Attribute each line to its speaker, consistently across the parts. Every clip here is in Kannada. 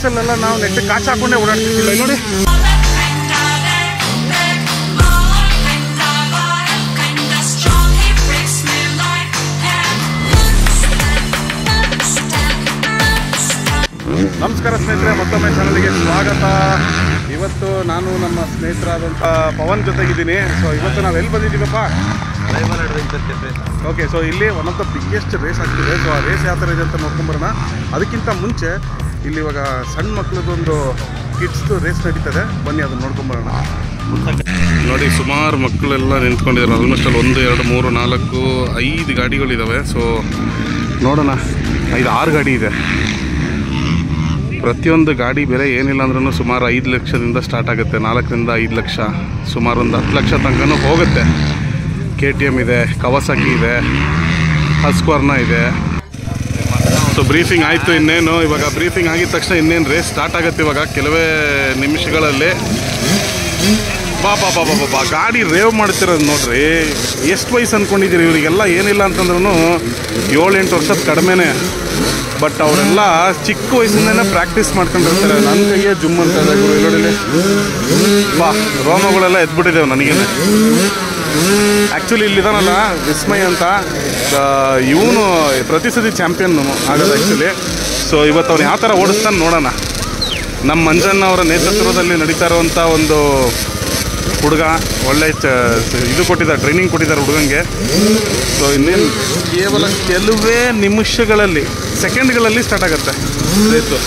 Speaker 1: ರೇಸಲ್ಲೆಲ್ಲ ನಾವು ನೆಟ್ಟಗೆ ಕಾಚು ಹಾಕೊಂಡೇ ಓಡಾಡ್ತಿದ್ದಿಲ್ಲ. ನೋಡಿ ನಮಸ್ಕಾರ ಸ್ನೇಹಿತರೆ, ಮತ್ತೊಮ್ಮೆ ಚಾನಲ್ಗೆ ಸ್ವಾಗತ. ಇವತ್ತು ನಾನು ನಮ್ಮ ಸ್ನೇಹಿತರಾದಂಥ ಪವನ್ ಜೊತೆಗಿದ್ದೀನಿ. ಸೊ ಇವತ್ತು ನಾವು ಎಲ್ಲಿ ಬಂದಿದ್ದೀವಪ್ಪ? ಓಕೆ, ಸೊ ಇಲ್ಲಿ one of the biggest race ಆಗ್ತಿದೆ. ಸೊ ಆ ರೇಸ್ ಯಾವ ಥರ ಇದೆ ಅಂತ ನೋಡ್ಕೊಂಬರೋಣ. ಅದಕ್ಕಿಂತ ಮುಂಚೆ ಇಲ್ಲಿ ಇವಾಗ ಸಣ್ಣ ಮಕ್ಕಳದೊಂದು ಕಿಡ್ಸ್ದು ರೇಸ್ ನಡೀತದೆ, ಬನ್ನಿ ಅದನ್ನು ನೋಡ್ಕೊಂಬರೋಣ. ನೋಡಿ, ಸುಮಾರು ಮಕ್ಕಳೆಲ್ಲ ನಿಂತ್ಕೊಂಡಿದ್ದಾರೆ. ಆಲ್ಮೋಸ್ಟ್ ಅಲ್ಲಿ 1, 2, 3, 4, 5 ಗಾಡಿಗಳಿದ್ದಾವೆ. ಸೊ ನೋಡೋಣ, 5-6 ಗಾಡಿ ಇದೆ. ಪ್ರತಿಯೊಂದು ಗಾಡಿ ಬೆಲೆ ಏನಿಲ್ಲ ಅಂದ್ರೂ ಸುಮಾರು 5 ಲಕ್ಷದಿಂದ ಸ್ಟಾರ್ಟ್ ಆಗುತ್ತೆ. 4ರಿಂದ 5 ಲಕ್ಷ, ಸುಮಾರು ಒಂದು 10 ಲಕ್ಷ ತನಕನೂ ಹೋಗುತ್ತೆ. KTM ಇದೆ, ಕವಾಸಾಕಿ ಇದೆ, ಹಸ್ಕ್ವರ್ನಾ ಇದೆ. ಸೊ ಬ್ರೀಫಿಂಗ್ ಆಯಿತು. ಇನ್ನೇನು ಇವಾಗ ಬ್ರೀಫಿಂಗ್ ಆಗಿದ ತಕ್ಷಣ ಇನ್ನೇನು ರೇಸ್ ಸ್ಟಾರ್ಟ್ ಆಗುತ್ತೆ ಇವಾಗ ಕೆಲವೇ ನಿಮಿಷಗಳಲ್ಲಿ. ಬಾ ಗಾಡಿ ರೇವ್ ಮಾಡ್ತಿರೋದು ನೋಡ್ರಿ. ಎಷ್ಟು ವಯಸ್ಸು ಅಂದ್ಕೊಂಡಿದ್ದೀರಿ ಇವರಿಗೆಲ್ಲ? ಏನಿಲ್ಲ ಅಂತಂದ್ರೂ 7-8 ವರ್ಷದ ಕಡಿಮೆನೇ. ಬಟ್ ಅವರೆಲ್ಲ ಚಿಕ್ಕ ವಯಸ್ಸಿಂದನೇ ಪ್ರಾಕ್ಟೀಸ್ ಮಾಡ್ಕೊಂಡಿರ್ತಾರೆ. ನನ್ನ ಕೈಯೇ ಜುಮ್ ಅಂತ ನೋಡಿ, ಬಾ ರೋಮಗಳೆಲ್ಲ ಎದ್ಬಿಟ್ಟಿದ್ದೇವೆ ನನಗೇನೆ. ಆ್ಯಕ್ಚುಲಿ ಇಲ್ಲಿದಾನಲ್ಲ ವಿಸ್ಮಯ್ ಅಂತ, ಇವನು ಪ್ರತಿ ಸತಿ ಚಾಂಪಿಯನ್ ಆಗೋದು ಆ್ಯಕ್ಚುಲಿ. ಸೊ ಇವತ್ತು ಅವ್ನು ಯಾವ ಥರ ಓಡಿಸ್ತಾನೆ ನೋಡೋಣ. ನಮ್ಮ ಮಂಜಣ್ಣ ಅವರ ನೇತೃತ್ವದಲ್ಲಿ ನಡೀತಾ ಇರುವಂಥ ಒಂದು ಹುಡುಗ ಒಳ್ಳೆ ಇದು ಕೊಟ್ಟಿದ್ದಾರೆ, ಟ್ರೈನಿಂಗ್ ಕೊಟ್ಟಿದ್ದಾರೆ ಹುಡುಗಂಗೆ. ಸೊ ಇನ್ನೇನು ಕೇವಲ ಕೆಲವೇ ನಿಮಿಷಗಳಲ್ಲಿ, ಸೆಕೆಂಡ್ಗಳಲ್ಲಿ ಸ್ಟಾರ್ಟ್ ಆಗುತ್ತೆ ರೇಸು.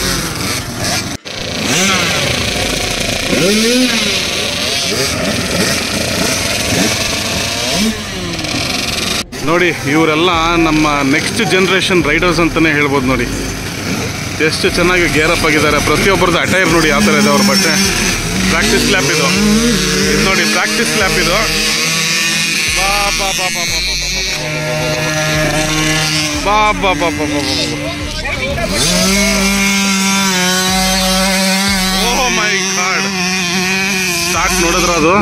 Speaker 1: ನೋಡಿ, ಇವರೆಲ್ಲ ನಮ್ಮ ನೆಕ್ಸ್ಟ್ ಜನ್ರೇಷನ್ ರೈಡರ್ಸ್ ಅಂತಲೇ ಹೇಳ್ಬೋದು. ನೋಡಿ ಎಷ್ಟು ಚೆನ್ನಾಗಿ ಗೇರಪ್ ಆಗಿದ್ದಾರೆ. ಪ್ರತಿಯೊಬ್ಬರದ್ದು ಅಟೈರ್ ನೋಡಿ ಯಾವ ಥರ ಇದೆ ಅವ್ರ ಬಟ್ಟೆ. ಪ್ರಾಕ್ಟೀಸ್ ಲ್ಯಾಪ್ ಇದು ನೋಡಿ, ಪ್ರಾಕ್ಟೀಸ್ ಲ್ಯಾಪ್ ಇದು. ಓಹ್ ಮೈ ಗಾಡ್, ಸ್ಟಾರ್ಟ್ ನೋಡಿದ್ರ ಅದು?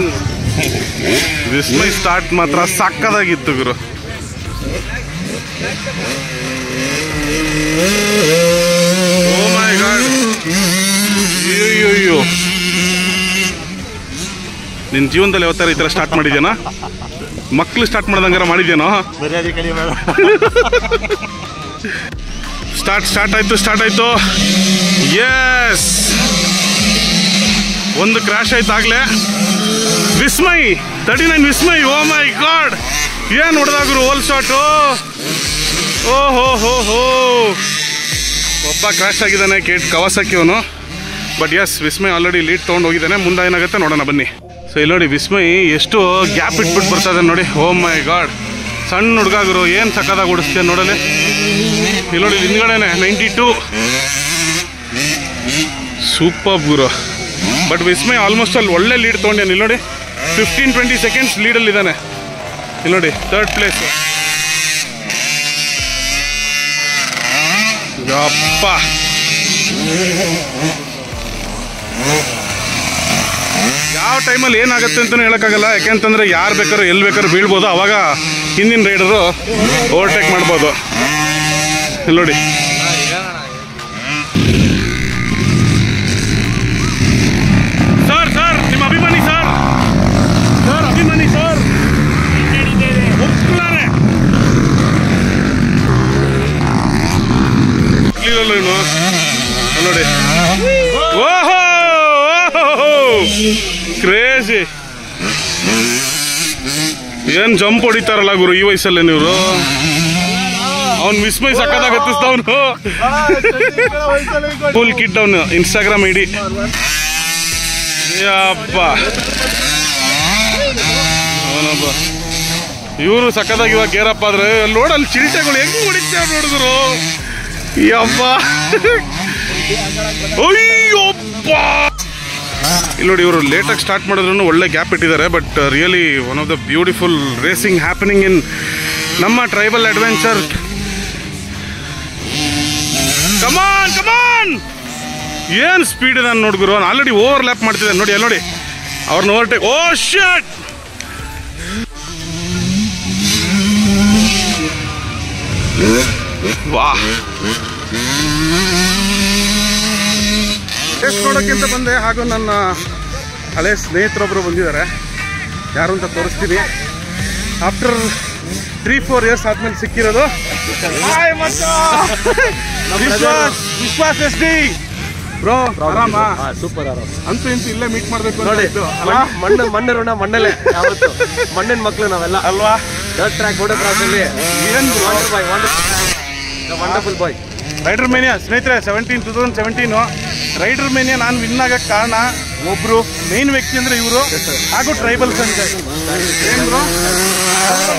Speaker 1: ವಿಸ್ಮಯ್ ಸ್ಟಾರ್ಟ್ ಮಾತ್ರ ಸಕ್ಕದಾಗಿತ್ತು ಗುರು. ಓ ಮೈ ಗಾಡ್, ಅಯ್ಯೋ, ನಿನ್ನ ಜೀವನದಲ್ಲಿ ಯಾವತ್ತಾರ ಈ ಥರ ಸ್ಟಾರ್ಟ್ ಮಾಡಿದ್ಯಾನೋ? ಮಕ್ಕಳು ಸ್ಟಾರ್ಟ್ ಮಾಡ್ದಂಗಾರ ಮಾಡಿದ್ಯಾನೋ? ಸ್ಟಾರ್ಟ್ ಆಯ್ತು. ಎಸ್, ಒಂದು ಕ್ರ್ಯಾಶ್ ಆಯ್ತು ಆಗ್ಲೇ. ವಿಸ್ಮಯ್ 39 ವಿಸ್ಮಯ್. ಓ ಮೈ ಗಾಡ್, ಏನು ಹೊಡೆದಾಗ್ರು ಹೋಲ್ ಶಾಟು. ಓಹೋ, ಒಬ್ಬ ಕ್ರ್ಯಾಶ್ ಆಗಿದ್ದಾನೆ, ಕವಾಸಾಕಿ ಅವನು. But yes, Vismay already lead ತೊಗೊಂಡು ಹೋಗಿದ್ದಾನೆ. ಮುಂದೆ ಏನಾಗುತ್ತೆ ನೋಡೋಣ ಬನ್ನಿ. ಸೊ ಇಲ್ಲಿ ನೋಡಿ, ವಿಸ್ಮಯ್ ಎಷ್ಟು ಗ್ಯಾಪ್ ಇಟ್ಬಿಟ್ಟು ಬರ್ತಾ ಇದೆ ನೋಡಿ. ಓ ಮೈ ಗಾಡ್, ಸಣ್ಣ ಹುಡುಗಾಗರು ಏನು ಸಕ್ಕದಾಗಿ ಓಡಿಸ್ತೀಯ ನೋಡಲಿ. ಇಲ್ಲಿ ನೋಡಿ, ಹಿಂದ್ಗಡೆನೆ 92. Super Guru. But Vismay almost ಅಲ್ಲಿ ಒಳ್ಳೆ ಲೀಡ್ ತೊಗೊಂಡೇನು. ಇಲ್ಲಿ ನೋಡಿ, 15-20 ಸೆಕೆಂಡ್ಸ್ ಲೀಡಲ್ಲಿದ್ದಾನೆ. ಇಲ್ಲಿ ನೋಡಿ, 3rd ಪ್ಲೇಸ್. ಯಪ್ಪ, ಯಾವ ಟೈಮಲ್ಲಿ ಏನಾಗುತ್ತೆ ಅಂತಲೂ ಹೇಳೋಕ್ಕಾಗಲ್ಲ. ಯಾಕೆಂತಂದರೆ ಯಾರು ಬೇಕಾದ್ರೂ ಎಲ್ಲಿ ಬೇಕಾದ್ರೂ ಬೀಳ್ಬೋದು. ಆವಾಗ ಹಿಂದಿನ ರೈಡರು ಓವರ್ಟೇಕ್ ಮಾಡ್ಬೋದು. ಇಲ್ಲಿ ನೋಡಿ, ಸರ್ ನಿಮ್ಮ ಅಭಿಮಾನಿ ಸರ್ ಒಪ್ಲಾರೆ ಇವನು ನೋಡಿ. ಓಹೋ, ಕ್ರೇಜಿ, ಏನ್ ಜಂಪ್ ಹೊಡಿತಾರಲ್ಲ ಗುರು ಈ ವಯಸ್ಸಲ್ಲೇ ನೀವು. ಅವ್ನು ವಿಸ್ಮಯ್ ಸಕ್ಕದಾಗ ಹತ್ತಿಸ್ದವನು. ಫುಲ್ ಕಿಡ್ ಅವನು, ಇನ್ಸ್ಟಾಗ್ರಾಮ್ ಐಡಿ. ಯಪ್ಪ, ಅವನೊಬ್ಬ. ಇವರು ಸಕ್ಕದಾಗಿ ಇವಾಗ ಗೇರಪ್ಪ ಆದ್ರೆ ನೋಡಲ್ಲಿ ಚಿಲ್ಟೆಗಳು ಹೆಂಗ್ ಹೊಡಿತಾರ ನೋಡಿದ್ರು. ಯಪ್ಪ, ಅಯ್ಯಪ್ಪ. ಇಲ್ಲಿ ನೋಡಿ, ಇವರು ಲೇಟಾಗಿ ಸ್ಟಾರ್ಟ್ ಮಾಡಿದ್ರು ಒಳ್ಳೆ ಗ್ಯಾಪ್ ಇಟ್ಟಿದ್ದಾರೆ. But really one of the beautiful racing happening in ನಮ್ಮ ಟ್ರೈಬಲ್ ಅಡ್ವೆಂಚರ್. ಕಮಾನ್, ಏನು ಸ್ಪೀಡ್ ಇದೆ ನೋಡ್ಗುರು. ಆಲ್ರೆಡಿ ಓವರ್ ಲ್ಯಾಪ್ ಮಾಡ್ತಿದ್ದಾನೆ ನೋಡಿ. ಅಲ್ಲಿ ನೋಡಿ, ಅವ್ರನ್ನ ಓವರ್ಟೇಕ್. ಓ ಶಿಟ್, ವಾಹ್, ಟೆಸ್ಟ್ ನೋಡೋಕ್ಕಿಂತ ಬಂದೆ. ಹಾಗೂ ನನ್ನ ಹಳೆ ಸ್ನೇಹಿತರೊಬ್ಬರು ಬಂದಿದ್ದಾರೆ, ಯಾರು ಅಂತ ತೋರಿಸ್ತೀನಿ. ಆಫ್ಟರ್ 3-4 ಇಯರ್ಸ್ ಆದ್ಮೇಲೆ ಸಿಕ್ಕಿರೋದು ವಿಶ್ವಾಸ್ ಎಸ್ ಡಿ ಬ್ರೋ. ಆರಾಮ?
Speaker 2: ಸೂಪರ್ ಆರಾಮ.
Speaker 1: ಅಂತೂ ಇಂತೂ ಇಲ್ಲೇ ಮೀಟ್ ಮಾಡಬೇಕು
Speaker 2: ನೋಡಿ. ಮಣ್ಣು ಋಣ ಮಣ್ಣಲ್ಲೇ, ಯಾವತ್ತು ಮಣ್ಣಿನ ಮಕ್ಕಳು ನಾವೆಲ್ಲ
Speaker 1: ಅಲ್ವಾ?
Speaker 2: ಡರ್ಟ್ ಟ್ರ್ಯಾಕ್ ಗೋಡೆ ಕ್ರಾಸ್ ಅಲ್ಲಿ
Speaker 1: ಏನು
Speaker 2: ವಂಡರ್ಫುಲ್ ಬಾಯ್.
Speaker 1: ರೈಡರ್ ಮೇನಿಯಾ ಸ್ನೇಹಿತರೆ 2017 ರೈಡರ್ ಮೇನಿಯಾ ನಾನು ವಿನ್ ಆಗಕ್ಕೆ ಕಾರಣ ಒಬ್ರು ಮೇನ್ ವ್ಯಕ್ತಿ ಅಂದ್ರೆ ಇವರು, ಹಾಗೂ ಟ್ರೈಬಲ್ ಸಂಜಯ್.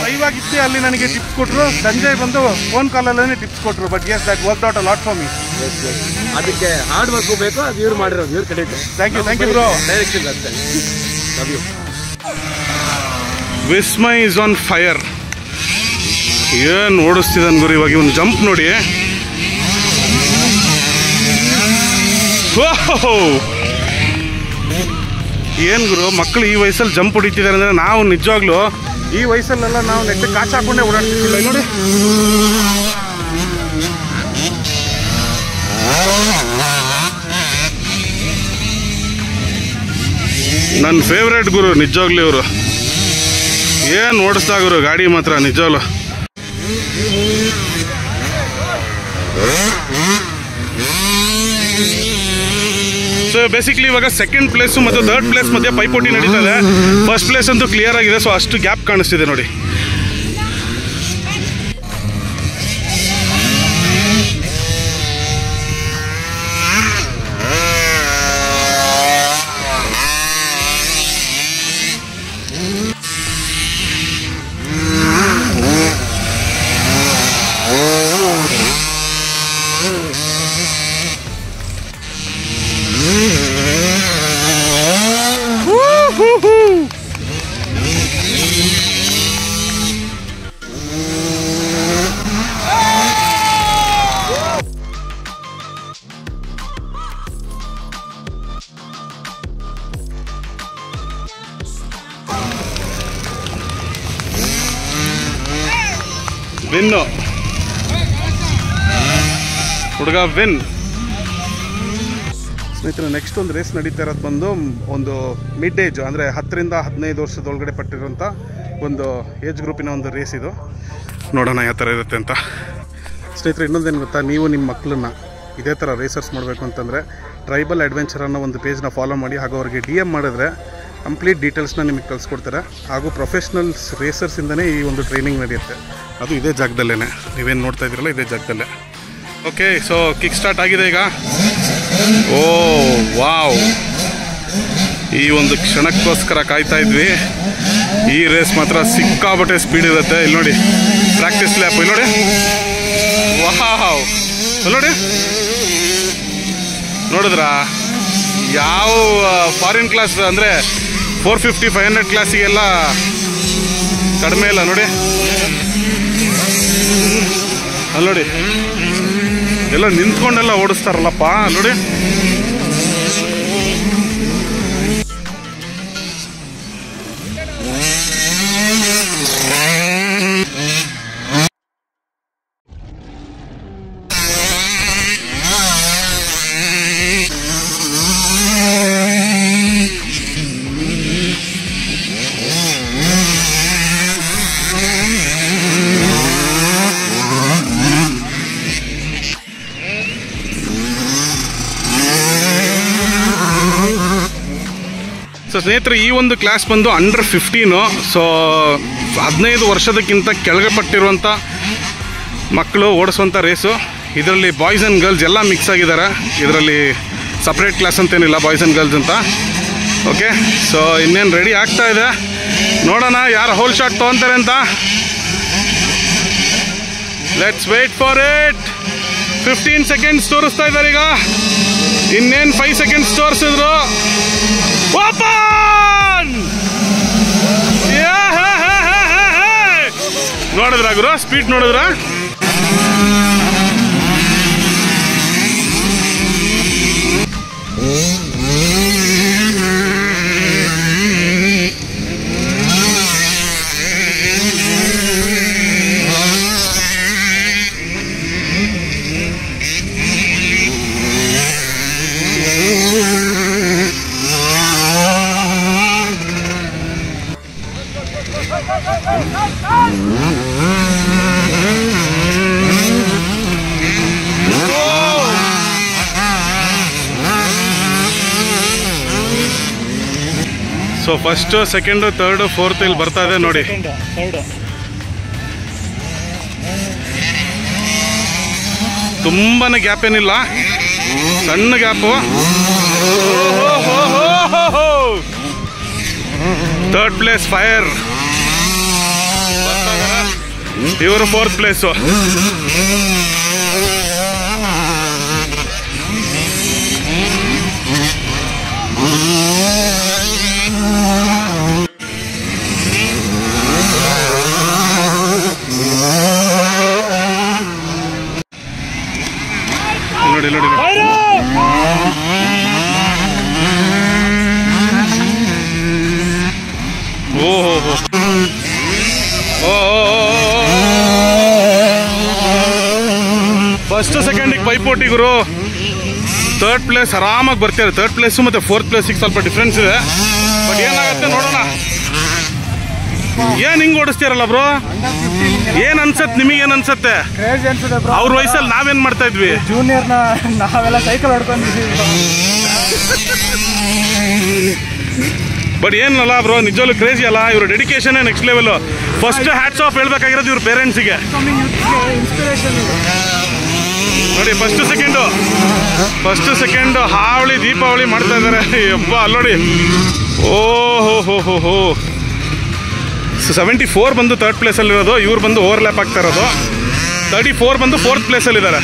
Speaker 1: ಲೈವ್ ಆಗಿದ್ದೆ ಅಲ್ಲಿ ನನಗೆ ಟಿಪ್ಸ್ ಕೊಟ್ಟರು. ಸಂಜಯ್ ಬಂದು ಫೋನ್ ಕಾಲಲ್ಲೇ ಟಿಪ್ಸ್ ಕೊಟ್ಟರು. But yes that work out a lot for me.
Speaker 2: ಅದಕ್ಕೆ ಹಾರ್ಡ್ ವರ್ಕ್ ಬೇಕು, ಅದು ಇವ್ರು ಮಾಡಿರೋದು, ಇವ್ರು ಕಡೆ.
Speaker 1: Thank you bro.
Speaker 2: ಡೈರೆಕ್ಷನ್ ಅಷ್ಟೇ. Love you.
Speaker 1: Vismay is on fire. ಏನು ಓಡಿಸ್ತಿದ್ದಾನೆ ಗುರು ಇವಾಗ. ಇವನು ಜಂಪ್ ನೋಡಿ. ಏನು ಗುರು, ಮಕ್ಕಳು ಈ ವಯಸ್ಸಲ್ಲಿ ಜಂಪ್ ಹೊಡಿತಿದ್ದಾರೆ ಅಂದರೆ ನಾವು ನಿಜವಾಗ್ಲೂ ಈ ವಯಸ್ಸಲ್ಲೆಲ್ಲ ನಾವು ನೆಟ್ಟು ಕಾಚು ಹಾಕೊಂಡೇ ಓಡಾಡ್ತಿರ್ಲಿಲ್ಲ ನೋಡಿ. ನನ್ನ ಫೇವ್ರೇಟ್ ಗುರು ನಿಜವಾಗ್ಲೂ ಇವರು. ಏನು ಓಡಿಸ್ತಾ ಗುರು ಗಾಡಿ ಮಾತ್ರ ನಿಜವಾಗ್ಲು. ಸೊ ಬೇಸಿಕ್ಲಿ ಇವಾಗ ಸೆಕೆಂಡ್ ಪ್ಲೇಸು ಮತ್ತು ಥರ್ಡ್ ಪ್ಲೇಸ್ ಮಧ್ಯೆ ಪೈಪೋಟಿ ನಡೀತದೆ. ಫಸ್ಟ್ ಪ್ಲೇಸ್ ಅಂತೂ ಕ್ಲಿಯರ್ ಆಗಿದೆ. ಸೊ ಅಷ್ಟು ಗ್ಯಾಪ್ ಕಾಣಿಸ್ತಿದೆ ನೋಡಿ. ವಿನ್ನು ಹುಡುಗ ವಿನ್. ಸ್ನೇಹಿತರೆ ನೆಕ್ಸ್ಟ್ ಒಂದು ರೇಸ್ ನಡೀತಾ ಇರೋದು ಬಂದು ಒಂದು ಮಿಡ್ ಏಜ್ ಅಂದರೆ 10 ರಿಂದ 15 ವರ್ಷದೊಳಗಡೆ ಪಟ್ಟಿರೋಂಥ ಒಂದು ಏಜ್ ಗ್ರೂಪಿನ ಒಂದು ರೇಸ್ ಇದು. ನೋಡೋಣ ಯಾವ ಥರ ಇರುತ್ತೆ ಅಂತ. ಸ್ನೇಹಿತರೆ ಇನ್ನೊಂದೇನು ಗೊತ್ತಾ, ನೀವು ನಿಮ್ಮ ಮಕ್ಕಳನ್ನ ಇದೇ ಥರ ರೇಸರ್ಸ್ ಮಾಡಬೇಕು ಅಂತಂದರೆ ಟ್ರೈಬಲ್ ಅಡ್ವೆಂಚರ್ ಅನ್ನೋ ಒಂದು ಪೇಜ್ನ ಫಾಲೋ ಮಾಡಿ. ಹಾಗೂ ಅವ್ರಿಗೆ DM ಮಾಡಿದ್ರೆ ಕಂಪ್ಲೀಟ್ ಡೀಟೇಲ್ಸ್ನ ನಿಮಗೆ ಕಳಿಸ್ಕೊಡ್ತಾರೆ. ಹಾಗೂ ಪ್ರೊಫೆಷ್ನಲ್ಸ್ ರೇಸರ್ಸಿಂದನೇ ಈ ಒಂದು ಟ್ರೈನಿಂಗ್ ನಡೆಯುತ್ತೆ. ಅದು ಇದೇ ಜಾಗದಲ್ಲೇ, ನೀವೇನು ನೋಡ್ತಾ ಇದ್ದೀರಲ್ಲ ಇದೇ ಜಾಗದಲ್ಲೇ. ಓಕೆ, ಸೊ ಕಿಕ್ ಸ್ಟಾರ್ಟ್ ಆಗಿದೆ ಈಗ. ಓ ವಾವ್, ಈ ಒಂದು ಕ್ಷಣಕ್ಕೋಸ್ಕರ ಕಾಯ್ತಾ ಇದ್ವಿ. ಈ ರೇಸ್ ಮಾತ್ರ ಸಿಕ್ಕಾಬಟ್ಟೆ ಸ್ಪೀಡ್ ಇರುತ್ತೆ. ಇಲ್ಲಿ ನೋಡಿ ಪ್ರಾಕ್ಟೀಸ್ ಲ್ಯಾಪ್, ಇಲ್ಲಿ ನೋಡಿ. ವಾವ್, ನೋಡಿ ನೋಡಿದ್ರಾ? ಯಾವ ಫಾರಿನ್ ಕ್ಲಾಸ್ ಅಂದರೆ 450-500 ಕ್ಲಾಸಿಗೆಲ್ಲ ಕಡಿಮೆ ಇಲ್ಲ ನೋಡಿ. ಅಲ್ಲಿ ನೋಡಿ ಎಲ್ಲ ನಿಂತ್ಕೊಂಡೆಲ್ಲ ಓಡಿಸ್ತಾರಲ್ಲಪ್ಪ ನೋಡಿ. ಸೊ ಸ್ನೇಹಿತರೆ ಈ ಒಂದು ಕ್ಲಾಸ್ ಬಂದು ಅಂಡರ್ 15. ಸೊ 15 ವರ್ಷದಕ್ಕಿಂತ ಕೆಳಗೆ ಪಟ್ಟಿರುವಂಥ ಮಕ್ಕಳು ಓಡಿಸುವಂಥ ರೇಸು. ಇದರಲ್ಲಿ ಬಾಯ್ಸ್ ಆ್ಯಂಡ್ ಗರ್ಲ್ಸ್ ಎಲ್ಲ ಮಿಕ್ಸ್ ಆಗಿದ್ದಾರೆ. ಇದರಲ್ಲಿ ಸಪ್ರೇಟ್ ಕ್ಲಾಸ್ ಅಂತೇನಿಲ್ಲ, ಬಾಯ್ಸ್ ಆ್ಯಂಡ್ ಗರ್ಲ್ಸ್ ಅಂತ. ಓಕೆ, ಸೊ ಇನ್ನೇನು ರೆಡಿ ಆಗ್ತಾ ಇದೆ. ನೋಡೋಣ ಯಾರು ಹೋಲ್ ಶಾಟ್ ತೊಗೊತಾರೆ ಅಂತ. Let's wait for it. 15 seconds ತೋರಿಸ್ತಾ ಇದ್ದಾರೆ ಈಗ. ಇನ್ನೇನು 5 ಸೆಕೆಂಡ್ಸ್ ತೋರಿಸಿದ್ರು. ಓಪನ್! ನೋಡಿದ್ರ ಗುರು ಸ್ಪೀಡ್ ನೋಡಿದ್ರ? So first second third fourth ಇಲ್ಲಿ ಬರ್ತಾ ಇದೆ ನೋಡಿ. ತುಂಬಾನೇ ಗ್ಯಾಪ್ ಏನಿಲ್ಲ, ಸಣ್ಣ ಗ್ಯಾಪು. ಥರ್ಡ್ ಪ್ಲೇಸ್ ಫೈರ್, ಇವರು ಫೋರ್ತ್ ಪ್ಲೇಸು. ನೋಡಿ ನೋಡಿ ಓಹೋ ಫಸ್ಟ್ ಸೆಕೆಂಡಿಗೆ ಪೈಪೋಟಿ ಗುರು. ಥರ್ಡ್ ಪ್ಲೇಸ್ ಆರಾಮಾಗಿ ಬರ್ತಾರೆ. ಥರ್ಡ್ ಪ್ಲೇಸು ಮತ್ತು ಫೋರ್ತ್ ಪ್ಲೇಸಿಗೆ ಸ್ವಲ್ಪ ಡಿಫ್ರೆನ್ಸ್ ಇದೆ. ಬಟ್ ಏನಾಗುತ್ತೆ ನೋಡೋಣ. ಏನ್ ಹಿಂಗ್ ಓಡಿಸ್ತೀರಲ್ಲ ಬ್ರೋ, ಏನ್ ಅನ್ಸತ್ತೆ ನಿಮಗೇನ್ ಅನ್ಸತ್ತೆ? ಅವ್ರ ವಯಸ್ಸಲ್ಲಿ ನಾವೇನ್ ಮಾಡ್ತಾ ಇದ್ವಿ?
Speaker 2: ಜೂನಿಯರ್ ನಾವೆಲ್ಲ ಸೈಕಲ್ ಹೊಡ್ಕೊಂಡಿದ್ವಿ.
Speaker 1: ಬಟ್ ಏನಲ್ಲ ಬ್ರೋ, ನಿಜವಾಗ್ಲೂ ಕ್ರೇಜಿ ಅಲ್ಲ. ಇವ್ರ dedication next level. First hats off ಹೇಳ್ಬೇಕಾಗಿರೋದು ಇವ್ರ ಪೇರೆಂಟ್ಸಿಗೆ ನೋಡಿ. ಫಸ್ಟ್ ಸೆಕೆಂಡು ಹಾವಳಿ ದೀಪಾವಳಿ ಮಾಡ್ತಾ ಇದ್ದಾರೆ. ಹಬ್ಬ ಅಲ್ಲಿ ನೋಡಿ. ಓಹೋ ಹೋ ಹೋ ಹೋ 74 ಬಂದು ಥರ್ಡ್ ಪ್ಲೇಸಲ್ಲಿರೋದು, ಇವ್ರು ಬಂದು ಓವರ್ಲ್ಯಾಪ್ ಆಗ್ತಾ ಇರೋದು. 34 ಬಂದು ಫೋರ್ತ್ ಪ್ಲೇಸಲ್ಲಿದ್ದಾರೆ.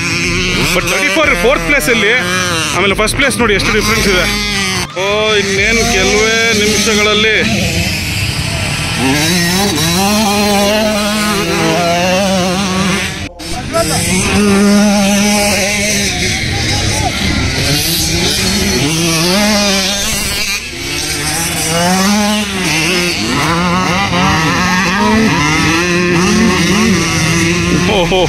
Speaker 1: ಬಟ್ 34 ಫೋರ್ತ್ ಪ್ಲೇಸಲ್ಲಿ, ಆಮೇಲೆ ಫಸ್ಟ್ ಪ್ಲೇಸ್ ನೋಡಿ ಎಷ್ಟು ಡಿಫ್ರೆನ್ಸ್ ಇದೆ. ಓ ಇನ್ನೇನು ಕೆಲವೇ ನಿಮಿಷಗಳಲ್ಲಿ ಓಹೋ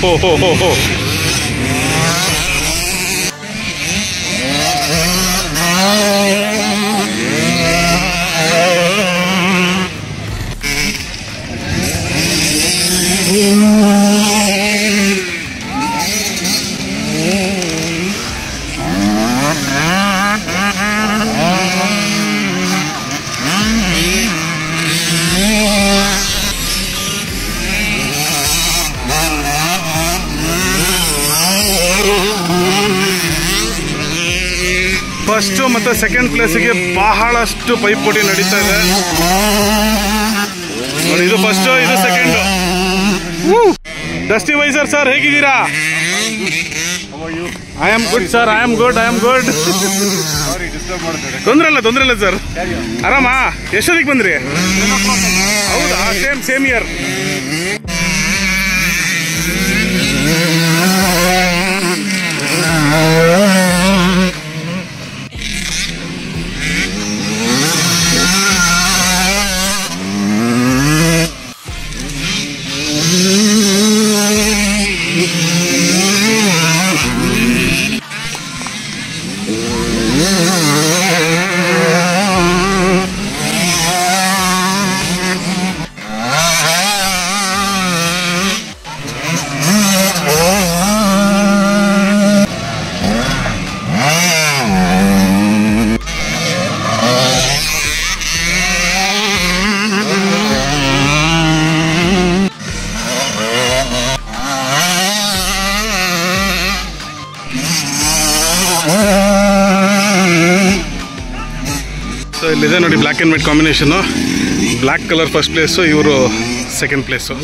Speaker 1: ಫಸ್ಟು ಮತ್ತು ಸೆಕೆಂಡ್ ಪ್ಲೇಸಿಗೆ ಬಹಳಷ್ಟು ಪೈಪೋಟಿ ನಡೀತಾ ಇದೆ ನೋಡಿ. ಇದು ಫಸ್ಟು, ಇದು ಸೆಕೆಂಡು. ಡಸ್ಟಿ ವೈಸರ್ ಸರ್, ಹೇಗಿದ್ದೀರಾ? I am good sir, I am good. ತೊಂದರೆ ಇಲ್ಲ ಸರ್, ಆರಾಮಾ? ಎಷ್ಟೊತ್ತಿಗೆ ಬಂದ್ರಿ? ಹೌದಾ, ಸೇಮ್ ಇಯರ್. ಸೊ ಇಲ್ಲಿದೆ ನೋಡಿ black and white combination. Black colour first place, ಇವರು ಸೆಕೆಂಡ್ ಪ್ಲೇಸು.